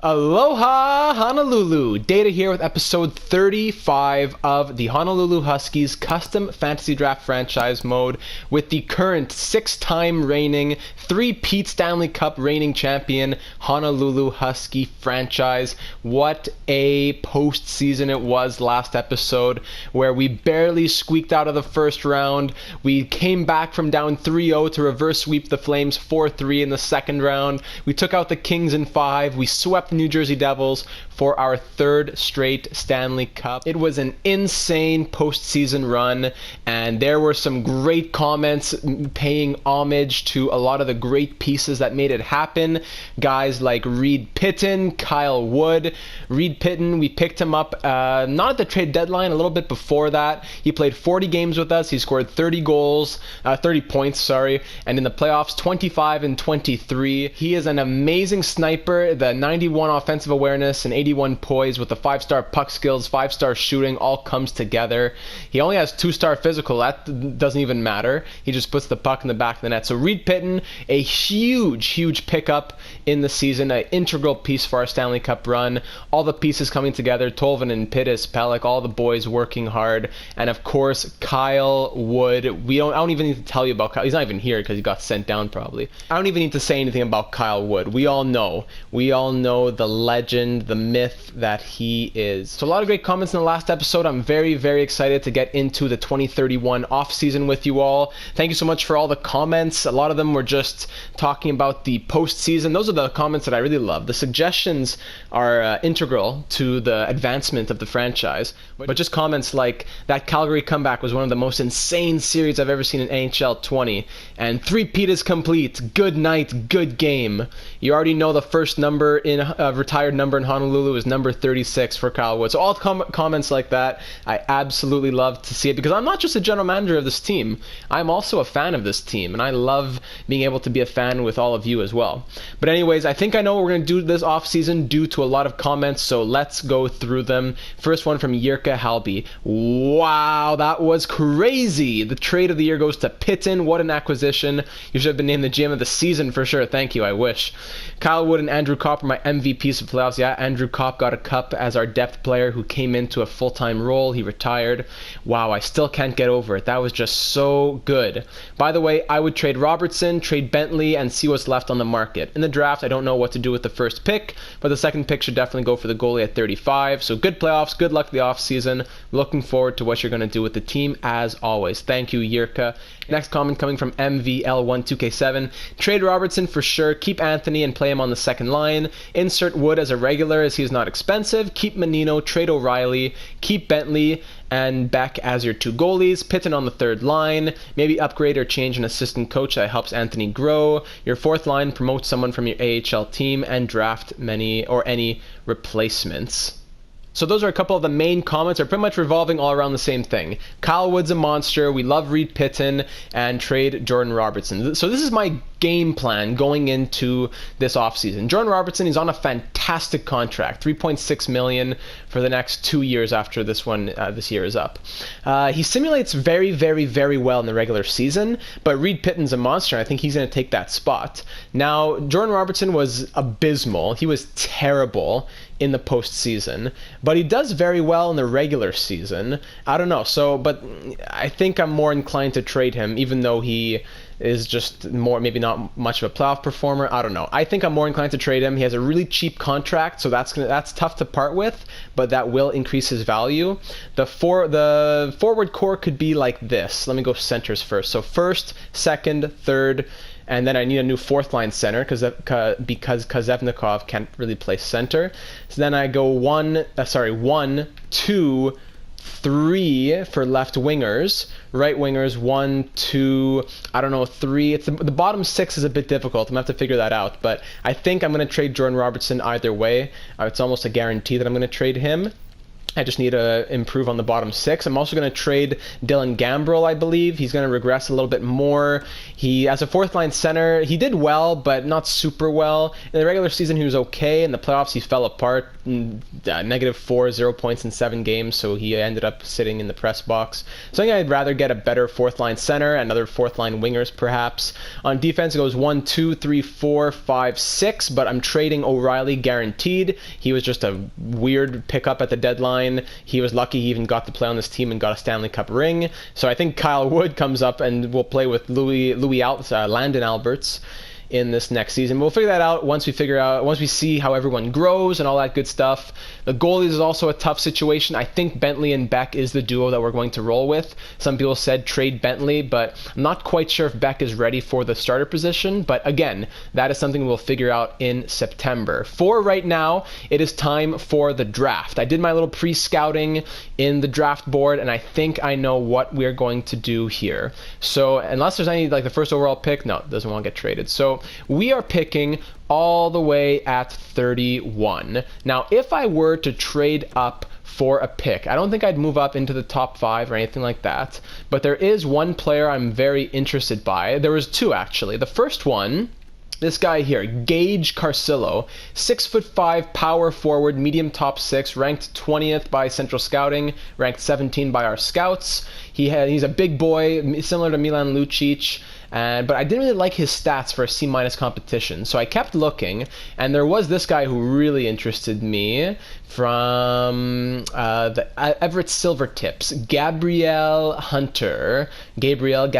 Aloha, Honolulu! Data here with episode 35 of the Honolulu Huskies Custom Fantasy Draft Franchise Mode with the current 6-time reigning, 3-peat Stanley Cup reigning champion Honolulu Husky Franchise. What a postseason it was last episode, where we barely squeaked out of the first round. We came back from down 3-0 to reverse sweep the Flames 4-3 in the second round. We took out the Kings in 5. We swept the New Jersey Devils for our third straight Stanley Cup. It was an insane postseason run, and there were some great comments paying homage to a lot of the great pieces that made it happen. Guys like Reed Pitton, Kyle Wood. Reed Pitton, we picked him up not at the trade deadline, a little bit before that. He played 40 games with us. He scored 30 points, and in the playoffs, 25 and 23. He is an amazing sniper. The 91 offensive awareness and 81 poise with the 5-star puck skills, 5-star shooting all comes together. He only has 2-star physical. That doesn't even matter. He just puts the puck in the back of the net. So Reed Pitton, a huge pickup in the season, an integral piece for our Stanley Cup run. All the pieces coming together, Tolvin and Pittis, Pellick, all the boys working hard. And of course, Kyle Wood. I don't even need to tell you about Kyle. He's not even here because he got sent down probably. I don't even need to say anything about Kyle Wood. We all know the legend, the myth that he is. So a lot of great comments in the last episode. I'm very excited to get into the 2031 off-season with you all. Thank you so much for all the comments. A lot of them were just talking about the postseason. Those are the comments that I really love. The suggestions are integral to the advancement of the franchise. But just comments like that Calgary comeback was one of the most insane series I've ever seen in NHL 20. And 3-peat is complete. Good night, good game. You already know the first number in retired number in Honolulu is number 36 for Kyle Wood. So all comments like that, I absolutely love to see it, because I'm not just a general manager of this team. I'm also a fan of this team, and I love being able to be a fan with all of you as well. But anyways, I think I know what we're going to do this off season due to a lot of comments, so let's go through them. First one from Jirka Halby. Wow, that was crazy. The trade of the year goes to Pitton. What an acquisition. You should have been named the GM of the season for sure. Thank you, I wish. Kyle Wood and Andrew Kopp are my MVPs of playoffs. Yeah, Andrew Kopp got a cup as our depth player who came into a full-time role. He retired. Wow, I still can't get over it. That was just so good. By the way, I would trade Robertson, trade Bentley, and see what's left on the market. In the draft, I don't know what to do with the first pick, but the second pick should definitely go for the goalie at 35. So good playoffs, good luck the offseason. Looking forward to what you're going to do with the team as always. Thank you, Jirka. Next comment coming from MVL12K7. Trade Robertson for sure. Keep Anthony and play him on the second line. Insert Wood as a regular as he's not expensive. Keep Menino, trade O'Reilly. Keep Bentley and Beck as your 2 goalies. Pitton on the third line. Maybe upgrade or change an assistant coach that helps Anthony grow. Your fourth line, promote someone from your AHL team and draft any replacements. So those are a couple of the main comments. Are pretty much revolving all around the same thing. Kyle Wood's a monster. We love Reed Pitton, and trade Jordan Robertson. So this is my game plan going into this offseason. Jordan Robertson is on a fantastic contract, $3.6 million for the next 2 years after this year is up. He simulates very well in the regular season, but Reed Pitton's a monster. I think he's going to take that spot. Now, Jordan Robertson was abysmal. He was terrible in the postseason, but he does very well in the regular season. I don't know. But I think I'm more inclined to trade him, even though he is just maybe not much of a playoff performer. I don't know. I think I'm more inclined to trade him. He has a really cheap contract, so that's tough to part with, but that will increase his value. The forward core could be like this. Let me go centers first. So first, second, third, and then I need a new fourth line center because Kozevnikov can't really play center. So then I go 1, 2, 3 for left wingers. Right wingers, 1, 2, 3. It's the bottom 6 is a bit difficult. I'm going to have to figure that out. But I think I'm going to trade Jordan Robertson either way. It's almost a guarantee that I'm going to trade him. I just need to improve on the bottom 6. I'm also going to trade Dylan Gambrell, I believe. He's going to regress a little bit more. He, as a fourth line center, he did well, but not super well. In the regular season, he was okay. In the playoffs, he fell apart. -4, 0 points in 7 games, so he ended up sitting in the press box. So I think I'd rather get a better fourth line center and other fourth line wingers, perhaps. On defense, it goes 1, 2, 3, 4, 5, 6, but I'm trading O'Reilly guaranteed. He was just a weird pickup at the deadline. He was lucky he even got to play on this team and got a Stanley Cup ring. So I think Kyle Wood comes up and will play with Landon Alberts in this next season. We'll figure that out once we see how everyone grows and all that good stuff. The goalies is also a tough situation. I think Bentley and Beck is the duo that we're going to roll with. Some people said trade Bentley, but I'm not quite sure if Beck is ready for the starter position. But again, that is something we'll figure out in September. For right now, it is time for the draft. I did my little pre-scouting in the draft board, and I think I know what we're going to do here. So unless there's any, like the first overall pick, no, it doesn't want to get traded. So we are picking all the way at 31. Now, if I were to trade up for a pick, I don't think I'd move up into the top 5 or anything like that, but there is one player I'm very interested by. There was 2, actually. The first one, this guy here, Gage Carcillo, 6'5" power forward, medium top 6, ranked 20th by Central Scouting, ranked 17 by our scouts. He's a big boy, similar to Milan Lucic. But I didn't really like his stats for a C- competition, so I kept looking, and there was this guy who really interested me from the Everett Silvertips, Gabrielle Hunter, Gabriele,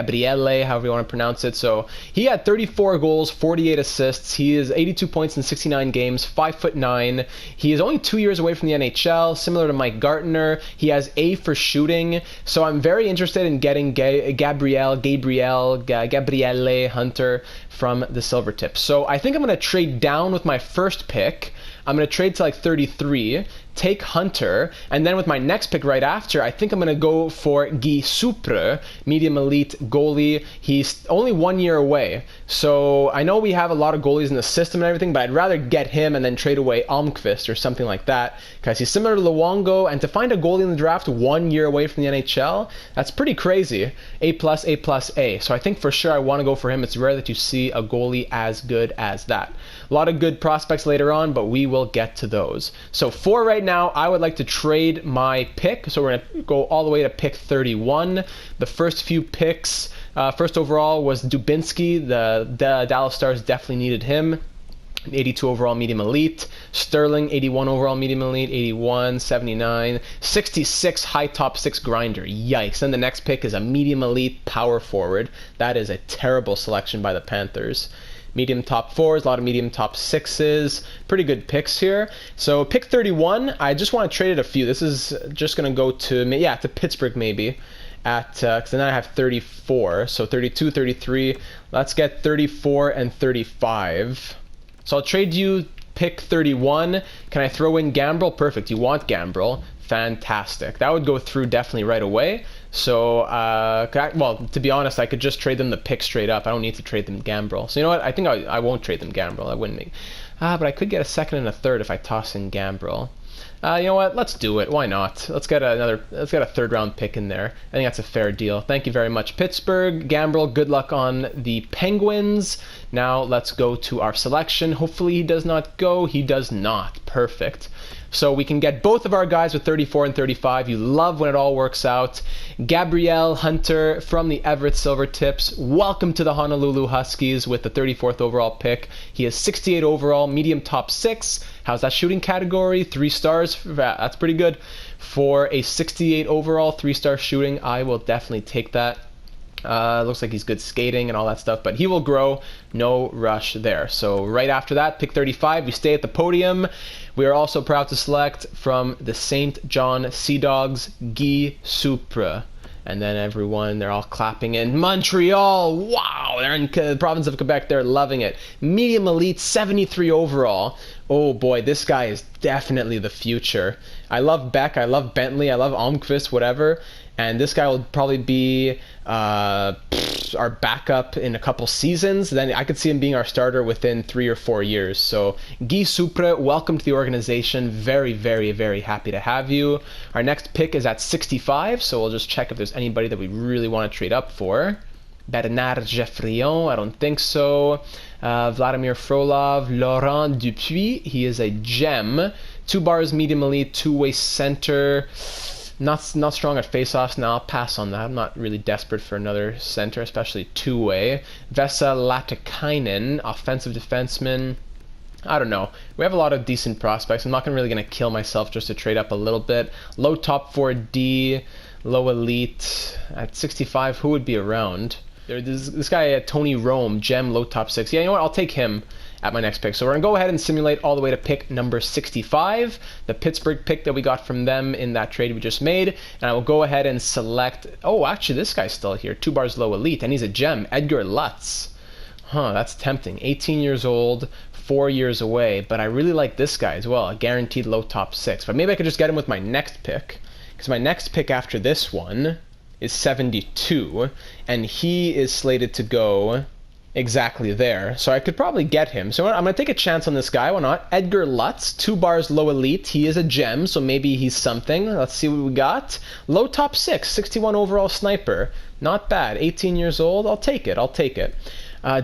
however you want to pronounce it. So he had 34 goals, 48 assists. He is 82 points in 69 games, 5'9". He is only 2 years away from the NHL, similar to Mike Gartner. He has A for shooting, so I'm very interested in getting Gabriele Hunter from the Silvertips. So I think I'm going to trade down with my first pick. I'm going to trade to like 33, take Hunter, and then with my next pick right after, I think I'm going to go for Guy Supre, medium elite goalie. He's only 1 year away. So I know we have a lot of goalies in the system and everything, but I'd rather get him and then trade away Almqvist or something like that, because he's similar to Luongo, and to find a goalie in the draft 1 year away from the NHL, that's pretty crazy. A+, A+, so I think for sure I want to go for him. It's rare that you see a goalie as good as that. A lot of good prospects later on, but we will get to those. So for right now, I would like to trade my pick. So we're going to go all the way to pick 31. The first few picks, first overall was Dubinsky. The Dallas Stars definitely needed him. 82 overall medium elite. Sterling, 81 overall medium elite, 81, 79, 66 high top 6 grinder. Yikes. Then the next pick is a medium elite power forward. That is a terrible selection by the Panthers. Medium top 4s, a lot of medium top 6s. Pretty good picks here. So pick 31, I just want to trade it a few. This is just going to go to Pittsburgh maybe. Because then I have 34. So 32, 33. Let's get 34 and 35. So I'll trade you pick 31. Can I throw in Gambrell? Perfect. You want Gambrell. Fantastic. That would go through definitely right away. So, to be honest, I could just trade them the pick straight up. I don't need to trade them Gambrell. So you know what? I think I won't trade them Gambrell. I wouldn't make. But I could get a second and a third if I toss in Gambrell. You know what? Let's do it. Why not? Let's get a third round pick in there. I think that's a fair deal. Thank you very much, Pittsburgh. Gambrell, good luck on the Penguins. Now let's go to our selection. Hopefully he does not go. He does not. Perfect. So we can get both of our guys with 34 and 35. You love when it all works out. Gabrielle Hunter from the Everett Silvertips. Welcome to the Honolulu Huskies with the 34th overall pick. He is 68 overall, medium top 6. How's that shooting category? 3 stars. That's pretty good. For a 68 overall, 3-star shooting, I will definitely take that. Looks like he's good skating and all that stuff, but he will grow. No rush there. So right after that, pick 35, we stay at the podium. We are also proud to select from the St. John Sea Dogs, Guy Supre. And then everyone, they're all clapping in Montreal. Wow, they're in the province of Quebec. They're loving it. Medium elite, 73 overall. Oh boy, this guy is definitely the future. I love Beck, I love Bentley, I love Almqvist, whatever, and this guy will probably be our backup in a couple seasons. Then I could see him being our starter within 3 or 4 years. So Guy Supre, welcome to the organization. Very, very, very happy to have you. Our next pick is at 65, so we'll just check if there's anybody that we really want to trade up for. Bernard Geffrion, I don't think so. Vladimir Frolov, Laurent Dupuis, he is a gem. 2 bars, medium elite, 2-way center. Not strong at faceoffs. Now I'll pass on that. I'm not really desperate for another center, especially 2-way. Vesa Latikainen, offensive defenseman. I don't know. We have a lot of decent prospects. I'm not really going to kill myself just to trade up a little bit. Low top 4D, low elite. At 65, who would be around? This guy, Tony Rome, gem, low top 6. Yeah, you know what? I'll take him at my next pick. So we're going to go ahead and simulate all the way to pick number 65, the Pittsburgh pick that we got from them in that trade we just made. And I will go ahead and select... Oh, actually, this guy's still here. 2 bars low elite, and he's a gem. Edgar Lutz. Huh, that's tempting. 18 years old, 4 years away. But I really like this guy as well, a guaranteed low top 6. But maybe I could just get him with my next pick, because my next pick after this one is 72, and he is slated to go exactly there. So I could probably get him. So I'm going to take a chance on this guy. Why not? Edgar Lutz, 2 bars low elite. He is a gem, so maybe he's something. Let's see what we got. Low top 6, 61 overall sniper. Not bad. 18 years old. I'll take it. I'll take it.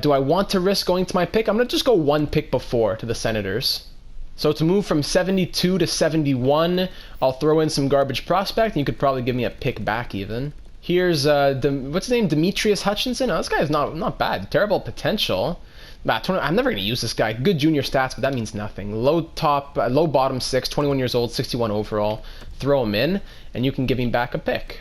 Do I want to risk going to my pick? I'm going to just go 1 pick before to the Senators. So to move from 72 to 71, I'll throw in some garbage prospect, and you could probably give me a pick back even. Here's, what's his name? Demetrius Hutchinson? Oh, this guy is not bad. Terrible potential. I'm never going to use this guy. Good junior stats, but that means nothing. Low bottom 6, 21 years old, 61 overall. Throw him in, and you can give him back a pick.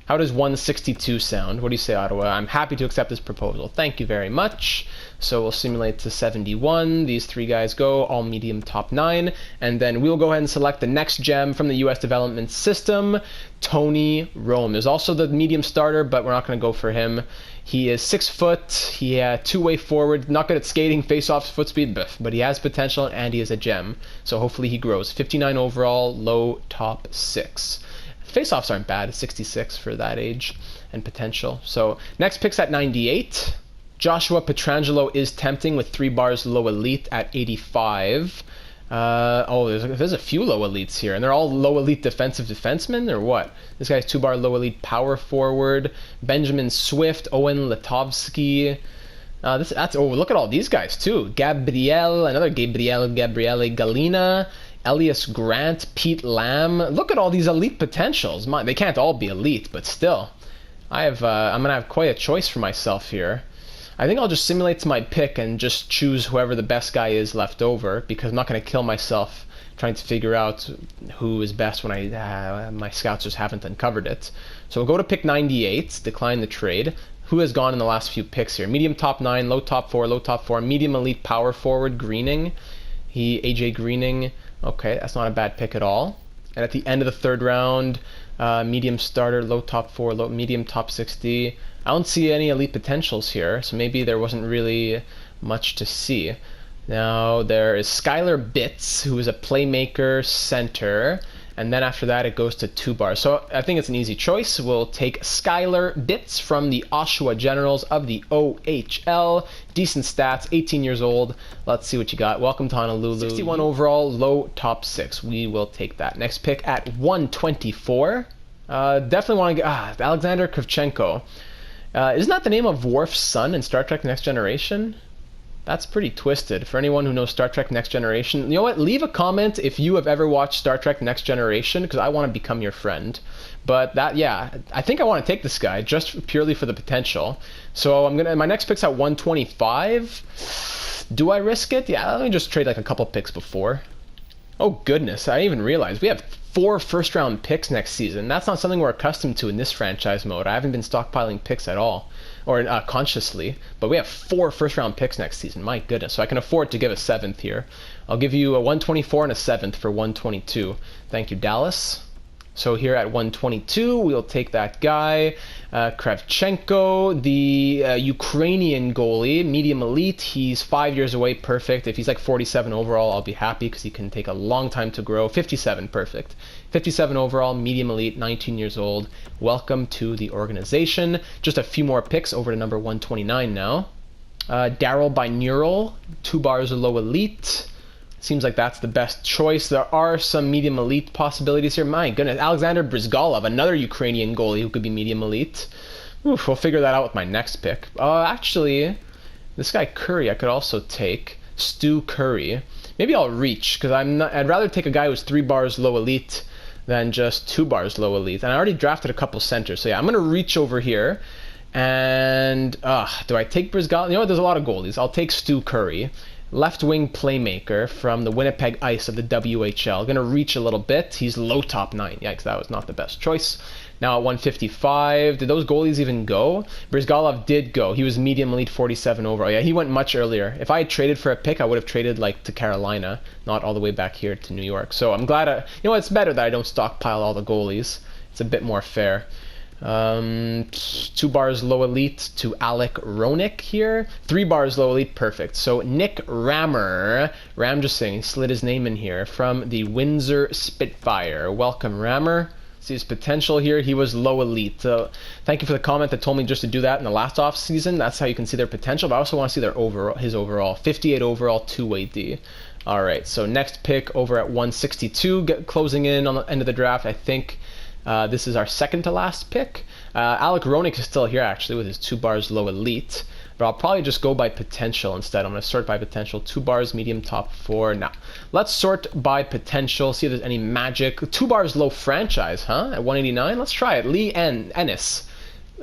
How does 162 sound? What do you say, Ottawa? I'm happy to accept this proposal. Thank you very much. So we'll simulate to 71. These 3 guys go, all medium top 9. And then we'll go ahead and select the next gem from the U.S. development system, Tony Rome. There's also the medium starter, but we're not going to go for him. He is 6 foot. He had 2-way forward. Not good at skating, face-offs, foot speed, but he has potential, and he is a gem. So hopefully he grows. 59 overall, low top 6. Face-offs aren't bad. It's 66 for that age and potential. So next pick's at 98. Joshua Pietrangelo is tempting with 3 bars low elite at 85. There's a few low elites here, and they're all low elite defensive defensemen, or what? This guy's 2 bar low elite power forward. Benjamin Swift, Owen Latovsky. Look at all these guys too. Gabriele Galina. Elias Grant, Pete Lamb. Look at all these elite potentials. They can't all be elite, but still. I'm going to have quite a choice for myself here. I think I'll just simulate to my pick and just choose whoever the best guy is left over, because I'm not going to kill myself trying to figure out who is best when my scouts just haven't uncovered it. So we'll go to pick 98, decline the trade. Who has gone in the last few picks here? Medium top 9, low top 4, medium elite power forward, Greening. AJ Greening. Okay, that's not a bad pick at all. And at the end of the 3rd round, medium starter, low top 4, medium top 60. I don't see any elite potentials here, so maybe there wasn't really much to see. Now there is Skylar Bitts, who is a playmaker center, and then after that it goes to 2 bars. So I think it's an easy choice. We'll take Skylar Bitts from the Oshawa Generals of the OHL. Decent stats, 18 years old. Let's see what you got. Welcome to Honolulu. 61 overall, low top 6. We will take that. Next pick at 124. Definitely want to get Alexander Kravchenko. Isn't that the name of Worf's son in Star Trek Next Generation? That's pretty twisted. For anyone who knows Star Trek Next Generation, you know what? Leave a comment if you have ever watched Star Trek Next Generation, because I want to become your friend. But I think I want to take this guy just purely for the potential. So my next pick's at 125. Do I risk it? Yeah, let me just trade like a couple picks before. Oh goodness, I didn't even realize we have 4 first-round picks next season. That's not something we're accustomed to in this franchise mode. I haven't been stockpiling picks at all, or consciously, but we have 4 first-round picks next season. My goodness, so I can afford to give a 7th here. I'll give you a 124 and a 7th for 122. Thank you, Dallas. So here at 122, we'll take that guy. Kravchenko, the Ukrainian goalie, medium elite. He's 5 years away, perfect. If he's like 47 overall, I'll be happy because he can take a long time to grow. 57, perfect. 57 overall, medium elite, 19 years old. Welcome to the organization. Just a few more picks over to number 129 now. Daryl Bineural, 2 bars low elite. Seems like that's the best choice. There are some medium elite possibilities here. My goodness, Alexander Brizgalov, another Ukrainian goalie who could be medium elite. Oof, we'll figure that out with my next pick. Actually, this guy Curry I could also take. Stu Curry. Maybe I'll reach, because I'd rather take a guy who's 3 bars low elite than just 2 bars low elite. And I already drafted a couple centers. So yeah, I'm going to reach over here. And do I take Brizgalov? You know what, there's a lot of goalies. I'll take Stu Curry. Left wing playmaker from the Winnipeg Ice of the WHL. Gonna reach a little bit. He's low top 9. Yikes, that was not the best choice. Now at 155, did those goalies even go? Brizgalov did go. He was medium elite 47 overall. Yeah, he went much earlier. If I had traded for a pick, I would have traded like to Carolina, not all the way back here to New York. So I'm glad you know, it's better that I don't stockpile all the goalies. It's a bit more fair. 2 bars low elite to Alec Roenick here. 3 bars low elite, perfect. So Nick Rammer, Ramjasingh, he slid his name in here, from the Windsor Spitfire. Welcome, Rammer. See his potential here. He was low elite. So thank you for the comment that told me just to do that in the last off season. That's how you can see their potential. But I also want to see their his overall. 58 overall, 2-way D. All right. So next pick over at 162, closing in on the end of the draft. I think this is our second to last pick. Alec Roenick is still here actually with his 2 bars low elite, but I'll probably just go by potential instead. I'm going to sort by potential. 2 bars medium top 4. Now let's sort by potential, see if there's any magic. 2 bars low franchise, huh? At 189, let's try it. Lee Ennis,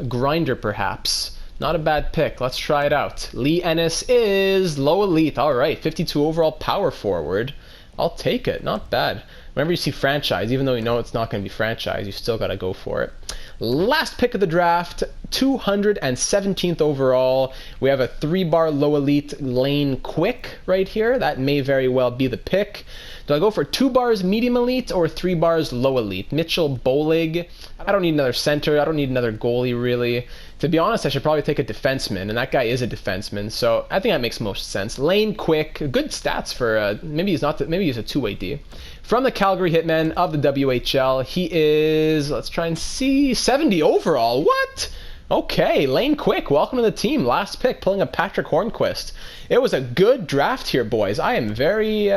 grinder perhaps. Not a bad pick. Let's try it out. Lee Ennis is low elite. All right, 52 overall power forward. I'll take it. Not bad. Whenever you see franchise, even though you know it's not going to be franchise, you still got to go for it. Last pick of the draft, 217th overall. We have a 3 bar low elite Lane Quick right here. That may very well be the pick. Do I go for 2 bars medium elite or 3 bars low elite? Mitchell Bolig. I don't need another center. I don't need another goalie really. To be honest, I should probably take a defenseman, and that guy is a defenseman, so I think that makes most sense. Lane Quick, good stats for maybe he's not. Maybe he's a 2-way D. From the Calgary Hitmen of the WHL, he is, let's try and see, 70 overall. What? Okay, Lane Quick, welcome to the team. Last pick, pulling a Patrick Hornquist. It was a good draft here, boys. I am very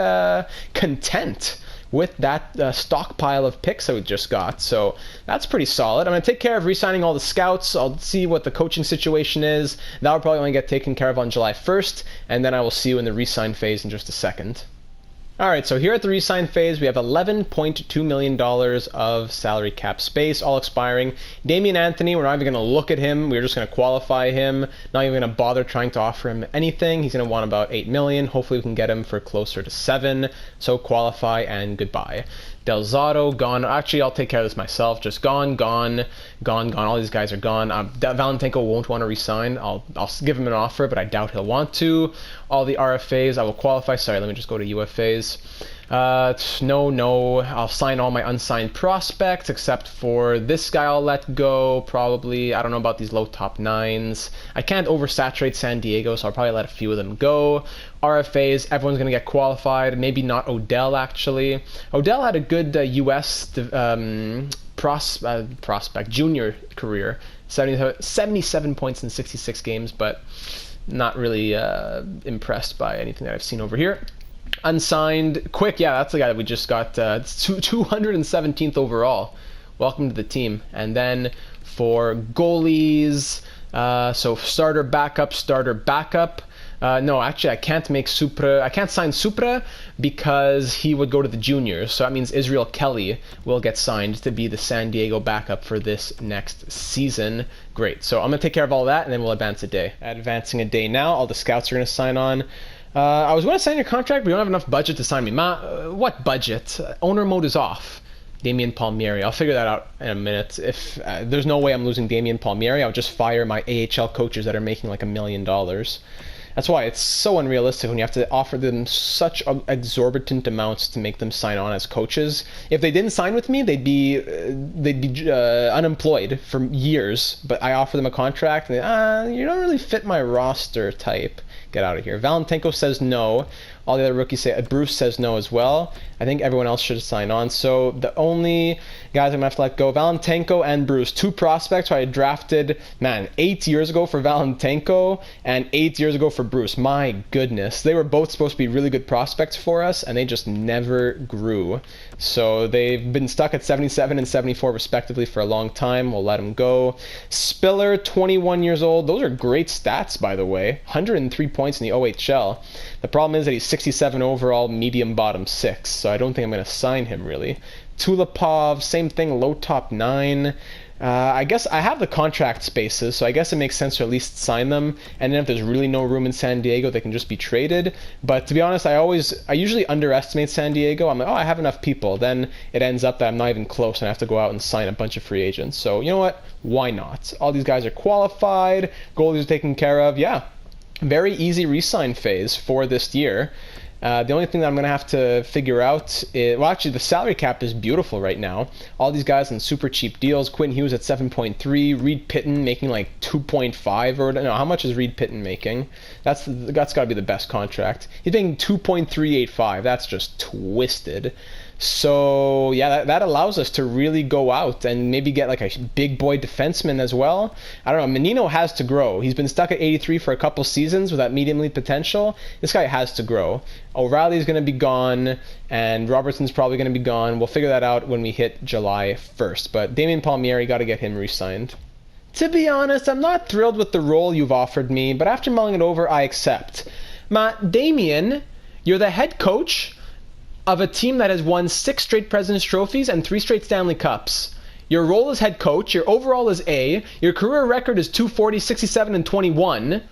content with that stockpile of picks that we just got. So that's pretty solid. I'm going to take care of re-signing all the scouts. I'll see what the coaching situation is. That will probably only get taken care of on July 1st, and then I will see you in the re-sign phase in just a second. Alright, so here at the re-sign phase, we have $11.2 million of salary cap space, all expiring. Damian Anthony, we're not even going to look at him. We're just going to qualify him. Not even going to bother trying to offer him anything. He's going to want about $8 million. Hopefully we can get him for closer to 7. So qualify and goodbye. Del Zotto, gone. Actually, I'll take care of this myself. Just gone. All these guys are gone. Valentinko won't want to resign. I'll give him an offer, but I doubt he'll want to. All the RFAs, I will qualify. Sorry, let me just go to UFAs. No. I'll sign all my unsigned prospects, except for this guy I'll let go, probably. I don't know about these low top 9s. I can't oversaturate San Diego, so I'll probably let a few of them go. RFAs, everyone's going to get qualified. Maybe not Odell, actually. Odell had a good U.S. prospect, junior career. 77 points in 66 games, but not really impressed by anything that I've seen over here. Unsigned, Quick, yeah, that's the guy that we just got 217th overall. Welcome to the team. And then for goalies, so starter, backup. No, actually, I can't sign Supra because he would go to the juniors. So that means Israel Kelly will get signed to be the San Diego backup for this next season. Great. So I'm going to take care of all that, and then we'll advance a day. Advancing a day now, all the scouts are going to sign on. I was going to sign your contract, but you don't have enough budget to sign me. What budget? Owner mode is off. Damian Palmieri. I'll figure that out in a minute. If there's no way I'm losing Damian Palmieri, I'll just fire my AHL coaches that are making like $1 million. That's why it's so unrealistic when you have to offer them such exorbitant amounts to make them sign on as coaches. If they didn't sign with me, they'd be unemployed for years. But I offer them a contract, and you don't really fit my roster type. Get out of here. Valentenko says no. All the other rookies say, Bruce says no as well. I think everyone else should sign on. So the only guys I'm going to have to let go, Valentenko and Bruce. 2 prospects who I drafted, 8 years ago for Valentenko and 8 years ago for Bruce. My goodness. They were both supposed to be really good prospects for us, and they just never grew. So they've been stuck at 77 and 74 respectively for a long time. We'll let them go. Spiller, 21 years old. Those are great stats, by the way. 103 points in the OHL. The problem is that he's 67 overall, medium bottom 6, so I don't think I'm going to sign him really. Tulipov, same thing, low top 9. I guess I have the contract spaces, so I guess it makes sense to at least sign them, and then if there's really no room in San Diego, they can just be traded. But to be honest, I usually underestimate San Diego. I'm like, oh, I have enough people. Then it ends up that I'm not even close and I have to go out and sign a bunch of free agents. So you know what? Why not? All these guys are qualified, goalies are taken care of. Yeah, very easy re-sign phase for this year. The only thing that I'm going to have to figure out is, well, actually, the salary cap is beautiful right now. All these guys on super cheap deals. Quinn Hughes at 7.3. Reed Pitton making like 2.5, or no, how much is Reed Pitton making? That's got to be the best contract. He's making 2.385. That's just twisted. So yeah, that allows us to really go out and maybe get like a big boy defenseman as well. I don't know. Menino has to grow. He's been stuck at 83 for a couple seasons with that medium league potential. This guy has to grow. O'Reilly's going to be gone, and Robertson's probably going to be gone. We'll figure that out when we hit July 1st. But Damien Palmieri, got to get him re-signed. To be honest, I'm not thrilled with the role you've offered me, but after mulling it over, I accept. Damien, you're the head coach of a team that has won 6 straight President's Trophies and 3 straight Stanley Cups. Your role as head coach, your overall is A, your career record is 240, 67, and 21.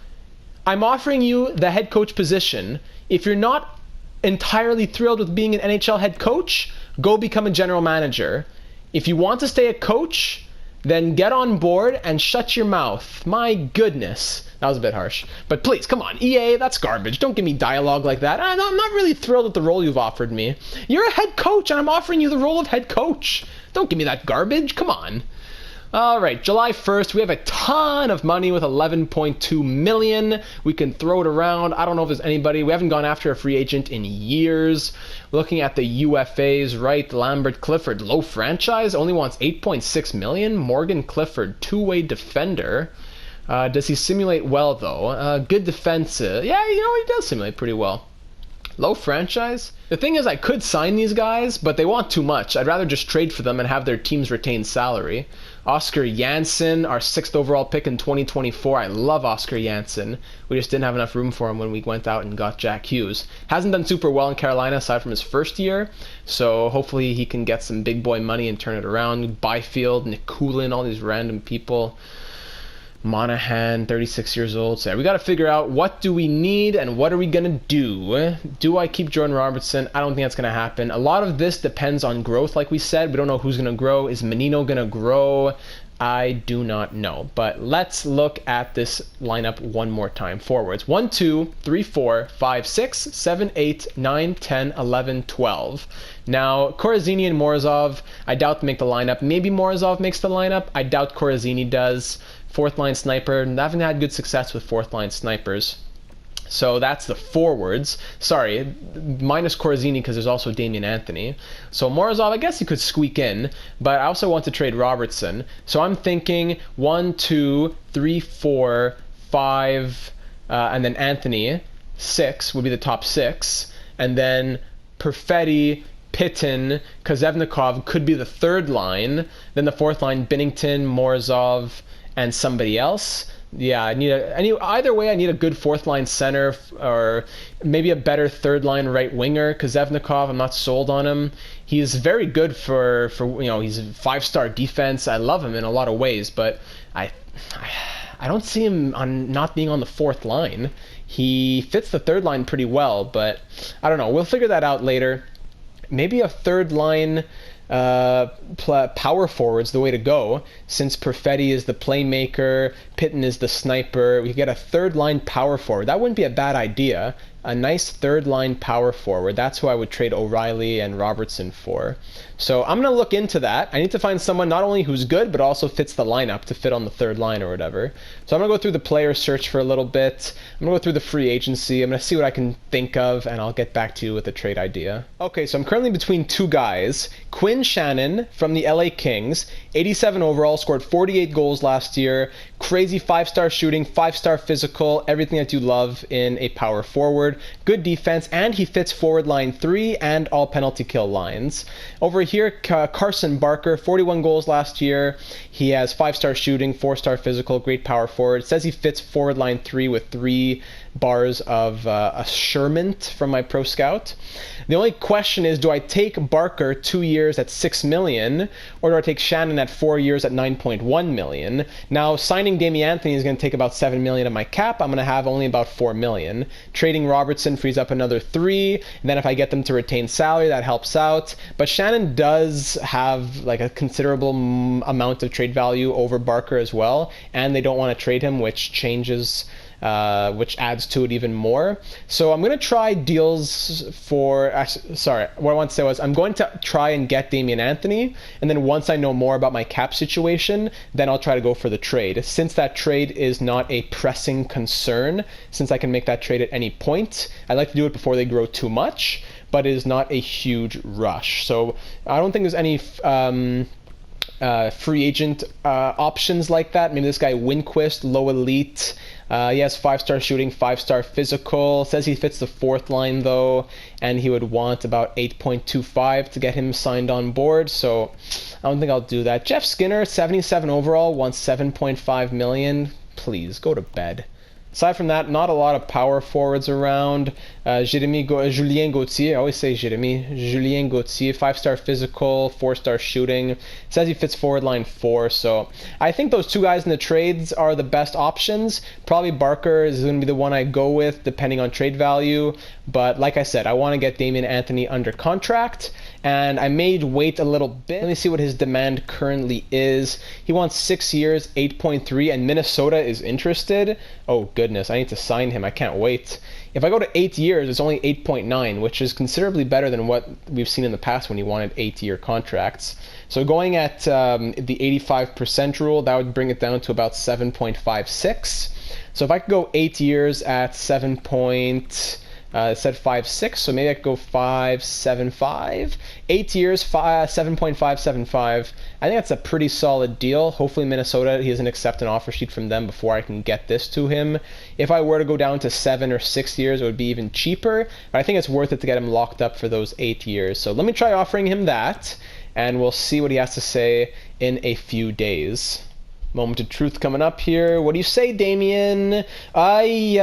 I'm offering you the head coach position. If you're not entirely thrilled with being an NHL head coach, go become a general manager. If you want to stay a coach, then get on board and shut your mouth. My goodness. That was a bit harsh. But please, come on, EA, that's garbage. Don't give me dialogue like that. I'm not really thrilled with the role you've offered me. You're a head coach, and I'm offering you the role of head coach. Don't give me that garbage. Come on. All right, July 1st, we have a ton of money with 11.2 million. We can throw it around. I don't know if there's anybody. We haven't gone after a free agent in years. Looking at the UFAs, right? Lambert Clifford, low franchise, only wants 8.6 million. Morgan Clifford, two-way defender. Does he simulate well, though? Good defense. Yeah, he does simulate pretty well. Low franchise? The thing is, I could sign these guys, but they want too much. I'd rather just trade for them and have their teams retain salary. Oscar Janssen, our 6th overall pick in 2024. I love Oscar Janssen. We just didn't have enough room for him when we went out and got Jack Hughes. Hasn't done super well in Carolina aside from his first year, so hopefully he can get some big boy money and turn it around. Byfield, Nikulin, all these random people. Monahan, 36 years old. So we got to figure out what do we need and what are we going to do. Do I keep Jordan Robertson? I don't think that's going to happen. A lot of this depends on growth, like we said. We don't know who's going to grow. Is Menino going to grow? I do not know. But let's look at this lineup one more time. Forwards. 1, 2, 3, 4, 5, 6, 7, 8, 9, 10, 11, 12. Now, Korazini and Morozov, I doubt they make the lineup. Maybe Morozov makes the lineup. I doubt Korazini does. 4th line sniper. I haven't had good success with 4th line snipers. So that's the forwards. Sorry, minus Korazini because there's also Damian Anthony. So Morozov, I guess he could squeak in, but I also want to trade Robertson. So I'm thinking 1, 2, 3, 4, 5, and then Anthony. 6 would be the top 6. And then Perfetti, Pitton, Kozevnikov could be the 3rd line. Then the 4th line, Binnington, Morozov, and somebody else. Yeah, either way, I need a good 4th line center or maybe a better 3rd line right winger. Kozevnikov, I'm not sold on him. He's very good for he's a 5-star defense. I love him in a lot of ways, but I don't see him on not being on the 4th line. He fits the 3rd line pretty well, but I don't know. We'll figure that out later. Maybe a 3rd line power forwards the way to go, since Perfetti is the playmaker, Pitton is the sniper. We could get a third line power forward. That wouldn't be a bad idea. A nice third line power forward. That's who I would trade O'Reilly and Robertson for. So I'm going to look into that. I need to find someone not only who's good, but also fits the lineup to fit on the third line or whatever. So I'm going to go through the player search for a little bit. I'm going to go through the free agency. I'm going to see what I can think of, and I'll get back to you with a trade idea. Okay, so I'm currently between two guys. Quinn Shannon from the LA Kings, 87 overall, scored 48 goals last year. Crazy 5-star shooting, 5-star physical, everything that you love in a power forward. Good defense, and he fits forward line 3 and all penalty kill lines. Over here, Carson Barker, 41 goals last year. He has 5-star shooting, 4-star physical, great power forward. It says he fits forward line 3 with 3 bars of assurement from my pro scout. The only question is, do I take Barker 2 years at $6 million, or do I take Shannon at 4 years at $9.1 million? Now, signing Damian Anthony is going to take about $7 million of my cap. I'm going to have only about $4 million. Trading Robertson frees up another 3, and then if I get them to retain salary, that helps out. But Shannon does have like a considerable amount of trade value over Barker as well, and they don't want to trade him, which changes which adds to it even more. So I'm going to try deals for, sorry, what I want to say was I'm going to try and get Damian Anthony, and then once I know more about my cap situation, then I'll try to go for the trade. Since that trade is not a pressing concern, since I can make that trade at any point, I'd like to do it before they grow too much, but it is not a huge rush. So I don't think there's any free agent options like that. Maybe this guy Winquist, low elite. He has 5-star shooting, 5-star physical. Says he fits the 4th line though, and he would want about 8.25 to get him signed on board. So I don't think I'll do that. Jeff Skinner, 77 overall, wants 7.5 million. Please go to bed. Aside from that, not a lot of power forwards around. Julien Gauthier, I always say Julien Gauthier, 5-star physical, 4-star shooting. Says he fits forward line 4, so I think those two guys in the trades are the best options. Probably Barker is going to be the one I go with, depending on trade value. But like I said, I want to get Damian Anthony under contract, and I may wait a little bit. Let me see what his demand currently is. He wants 6 years, 8.3, and Minnesota is interested. Oh goodness, I need to sign him. I can't wait. If I go to 8 years, it's only 8.9, which is considerably better than what we've seen in the past when he wanted 8-year contracts. So going at the 85% rule, that would bring it down to about 7.56. So if I could go 8 years at 7. It said 5.6, so maybe I could go 5.75. 8 years, 7.575. I think that's a pretty solid deal. Hopefully Minnesota, he doesn't accept an offer sheet from them before I can get this to him. If I were to go down to 7 or 6 years, it would be even cheaper. But I think it's worth it to get him locked up for those 8 years. So let me try offering him that, and we'll see what he has to say in a few days. Moment of truth coming up here. What do you say, Damien? Damian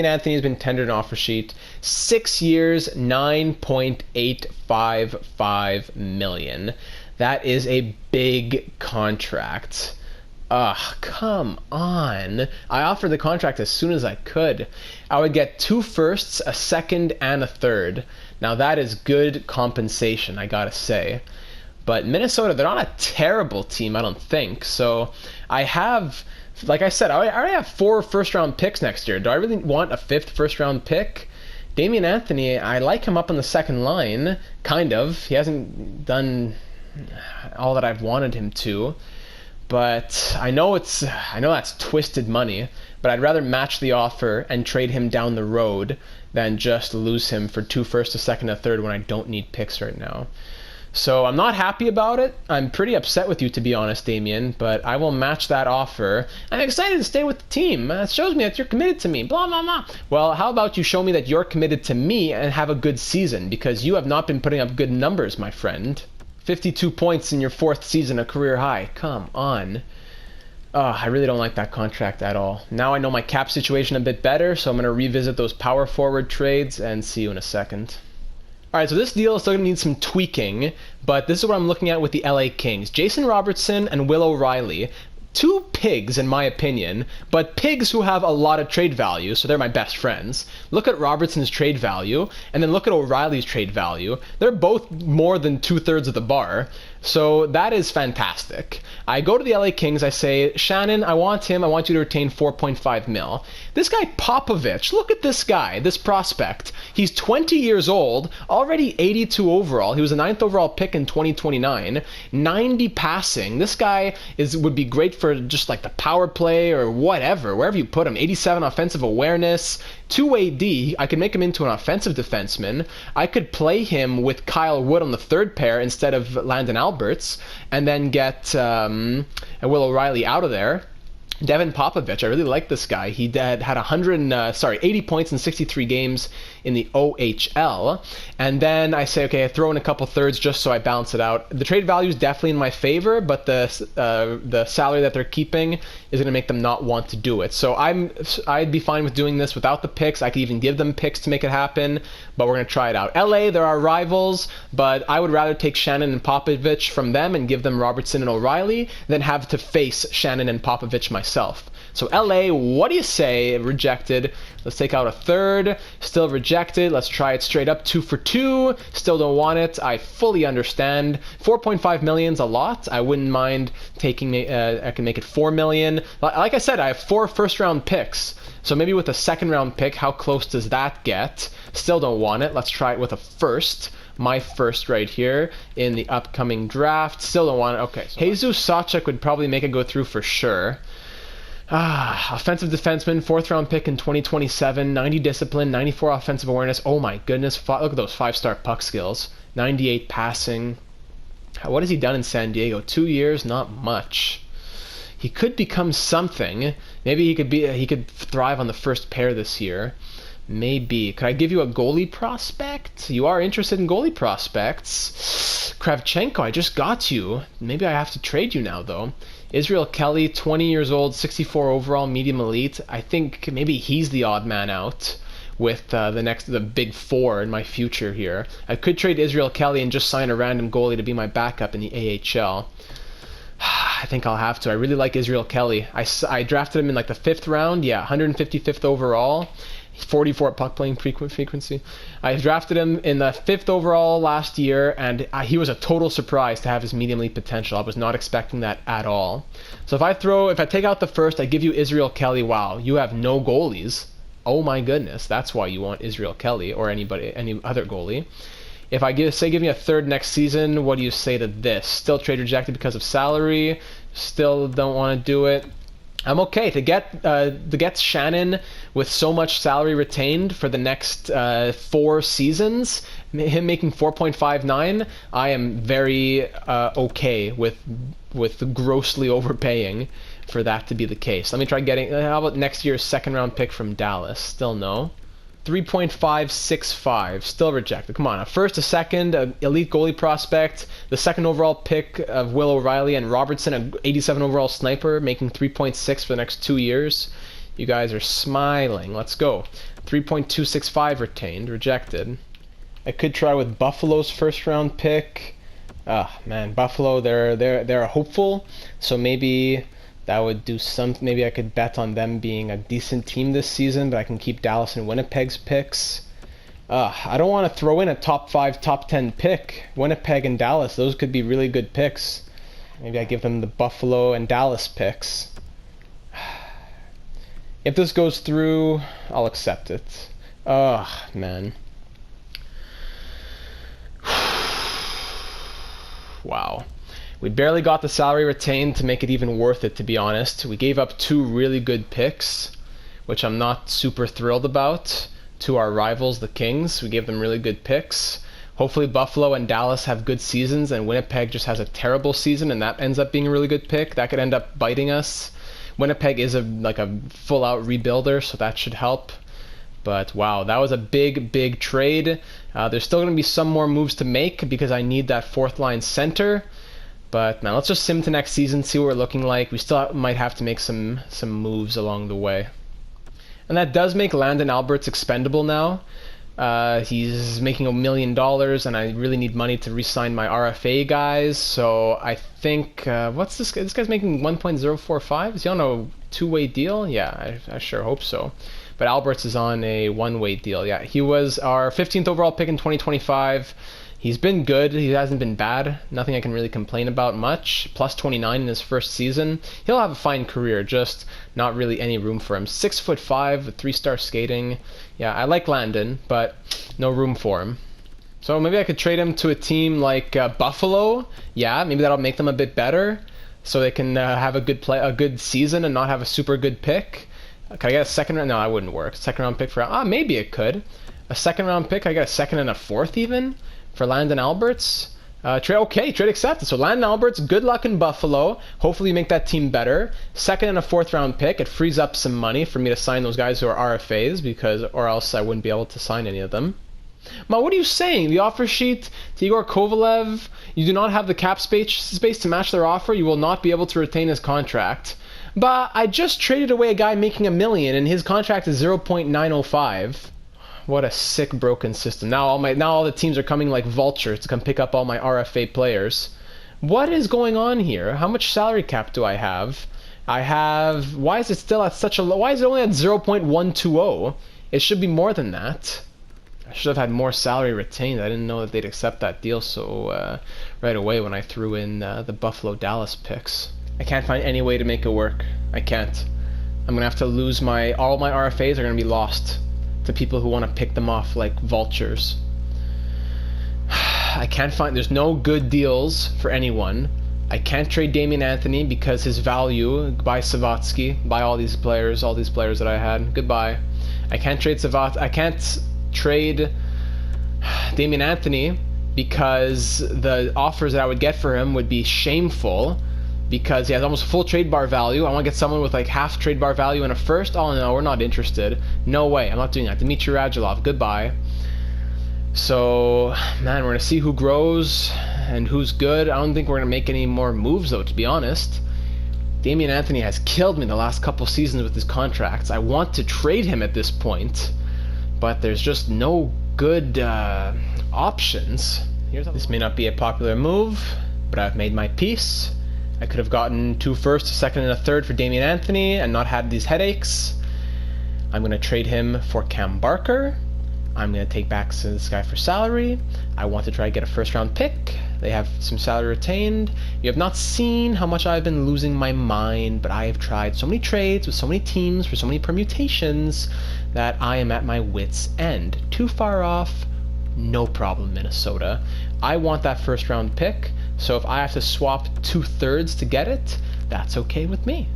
Anthony has been tendered an offer sheet. 6 years, $9.855 million. That is a big contract. Ugh, come on. I offered the contract as soon as I could. I would get 2 firsts, a second, and a third. Now that is good compensation, I gotta say. But Minnesota, they're not a terrible team, I don't think. So I have, like I said, I already have 4 first-round picks next year. Do I really want a 5th first-round pick? Damian Anthony, I like him up on the second line, kind of. He hasn't done all that I've wanted him to. But I know that's twisted money, but I'd rather match the offer and trade him down the road than just lose him for 2 firsts, a second, a third when I don't need picks right now. So I'm not happy about it. I'm pretty upset with you, to be honest, Damien, but I will match that offer. I'm excited to stay with the team. It shows me that you're committed to me, blah, blah, blah. Well, how about you show me that you're committed to me and have a good season, because you have not been putting up good numbers, my friend. 52 points in your 4th season, a career high. Come on. I really don't like that contract at all. Now I know my cap situation a bit better, so I'm going to revisit those power forward trades and see you in a second. Alright, so this deal is still going to need some tweaking, but this is what I'm looking at with the LA Kings. Jason Robertson and Will O'Reilly. two pigs in my opinion, but pigs who have a lot of trade value, so they're my best friends. Look at Robertson's trade value, and then look at O'Reilly's trade value. They're both more than 2/3 of the bar. So that is fantastic. I go to the LA Kings, I say, Shannon, I want you to retain 4.5 mil. This guy Popovich, look at this guy, this prospect. He's 20 years old, already 82 overall. He was a 9th overall pick in 2029, 90 passing. This guy would be great for just like the power play or whatever, wherever you put him. 87 offensive awareness, 2-way D. I could make him into an offensive defenseman. I could play him with Kyle Wood on the third pair instead of Landon Alberts, and then get Will O'Reilly out of there. Devin Popovich, I really like this guy. He had 80 points in 63 games in the OHL. And then I say, okay, I throw in a couple thirds just so I balance it out. The trade value is definitely in my favor, but the salary that they're keeping is going to make them not want to do it. So I'd be fine with doing this without the picks. I could even give them picks to make it happen, but we're going to try it out. LA, there are rivals, but I would rather take Shannon and Popovich from them and give them Robertson and O'Reilly than have to face Shannon and Popovich myself. So LA, what do you say? Rejected. Let's take out a third. Still rejected. Let's try it straight up. 2 for 2. Still don't want it. I fully understand. 4.5 million's a lot. I wouldn't mind taking I can make it 4 million. Like I said, I have 4 first-round picks. So maybe with a second-round pick, how close does that get? Still don't want it. Let's try it with a first. My first right here in the upcoming draft. Still don't want it. Okay. So Jesus Sachek would probably make it go through for sure. Offensive defenseman, 4th round pick in 2027, 90 discipline, 94 offensive awareness. Oh my goodness, look at those 5-star puck skills. 98 passing. What has he done in San Diego? 2 years, not much. He could become something. Maybe he could thrive on the first pair this year. Maybe. Could I give you a goalie prospect? You are interested in goalie prospects. Kravchenko, I just got you. Maybe I have to trade you now, though. Israel Kelly, 20 years old, 64 overall, medium elite. I think maybe he's the odd man out with the big four in my future here. I could trade Israel Kelly and just sign a random goalie to be my backup in the AHL. I think I'll have to. I really like Israel Kelly. I drafted him in like the 5th round. Yeah, 155th overall. 44 puck playing frequency. I drafted him in the 5th overall last year, and he was a total surprise to have his medium elite potential. I was not expecting that at all. So if I take out the first, I give you Israel Kelly. Wow, you have no goalies. Oh my goodness, that's why you want Israel Kelly or any other goalie. If I give me a third next season, what do you say to this? Still trade rejected because of salary. Still don't want to do it. I'm okay to get Shannon with so much salary retained for the next 4 seasons. Him making 4.59, I am very okay with grossly overpaying for that to be the case. Let me try getting. How about next year's 2nd round pick from Dallas? Still no. 3.565, still rejected. Come on, a first, a second, an elite goalie prospect, the 2nd overall pick of Will O'Reilly, and Robertson, an 87 overall sniper, making 3.6 for the next 2 years. You guys are smiling. Let's go. 3.265 retained, rejected. I could try with Buffalo's 1st round pick. Man, Buffalo, they're hopeful, so maybe that would do some. Maybe I could bet on them being a decent team this season, but I can keep Dallas and Winnipeg's picks. I don't want to throw in a top 5, top 10 pick. Winnipeg and Dallas, those could be really good picks. Maybe I give them the Buffalo and Dallas picks. If this goes through, I'll accept it. Man. Wow. We barely got the salary retained to make it even worth it, to be honest. We gave up 2 really good picks, which I'm not super thrilled about, to our rivals, the Kings. We gave them really good picks. Hopefully Buffalo and Dallas have good seasons, and Winnipeg just has a terrible season, and that ends up being a really good pick. That could end up biting us. Winnipeg is a full-out rebuilder, so that should help. But wow, that was a big trade. There's still going to be some more moves to make because I need that 4th-line center. But man, let's just sim to next season, see what we're looking like. We still might have to make some moves along the way. And that does make Landon Alberts expendable now. He's making $1 million, and I really need money to re-sign my RFA guys. So I think what's this? This guy's making 1.045. Is he on a two-way deal? Yeah, I sure hope so. But Alberts is on a one-way deal. Yeah, he was our 15th overall pick in 2025. He's been good. He hasn't been bad. Nothing I can really complain about much. Plus 29 in his first season. He'll have a fine career, just not really any room for him. 6'5" with 3-star skating. Yeah, I like Landon, but no room for him. So maybe I could trade him to a team like Buffalo. Yeah, maybe that'll make them a bit better, so they can have a good season and not have a super good pick. Could I get a second round? No, that wouldn't work. Second round pick for maybe it could. A second round pick. I get a second and a fourth even for Landon Alberts. Trade accepted. So Landon Alberts, good luck in Buffalo. Hopefully you make that team better. Second and a fourth round pick. It frees up some money for me to sign those guys who are RFAs, or else I wouldn't be able to sign any of them. Ma, what are you saying? The offer sheet to Igor Kovalev, you do not have the cap space to match their offer. You will not be able to retain his contract. But I just traded away a guy making $1 million, and his contract is 0.905. What a sick, broken system. Now all the teams are coming like vultures to come pick up all my RFA players. What is going on here? How much salary cap do I have? Why is it still at such a low? Why is it only at 0.120? It should be more than that. I should have had more salary retained. I didn't know that they'd accept that deal so right away when I threw in the Buffalo-Dallas picks. I can't find any way to make it work. I can't. I'm gonna have to lose all my RFAs are gonna be lost to people who want to pick them off like vultures. I can't find. There's no good deals for anyone. I can't trade Damian Anthony because his value. Goodbye Savatsky. Buy all these players that I had. Goodbye. I can't trade I can't trade Damian Anthony because the offers that I would get for him would be shameful. Because he has almost full trade bar value. I want to get someone with like half trade bar value and a first. Oh no, we're not interested. No way, I'm not doing that. Dmitry Radulov, goodbye. So, man, we're going to see who grows and who's good. I don't think we're going to make any more moves though, to be honest. Damian Anthony has killed me the last couple seasons with his contracts. I want to trade him at this point, but there's just no good options. This may not be a popular move, but I've made my peace. I could have gotten 2 firsts, a second, and a third for Damian Anthony and not had these headaches. I'm going to trade him for Cam Barker. I'm going to take back this guy for salary. I want to try to get a first-round pick. They have some salary retained. You have not seen how much I've been losing my mind, but I have tried so many trades with so many teams for so many permutations that I am at my wit's end. Too far off, no problem, Minnesota. I want that first-round pick. So if I have to swap 2/3 to get it, that's okay with me.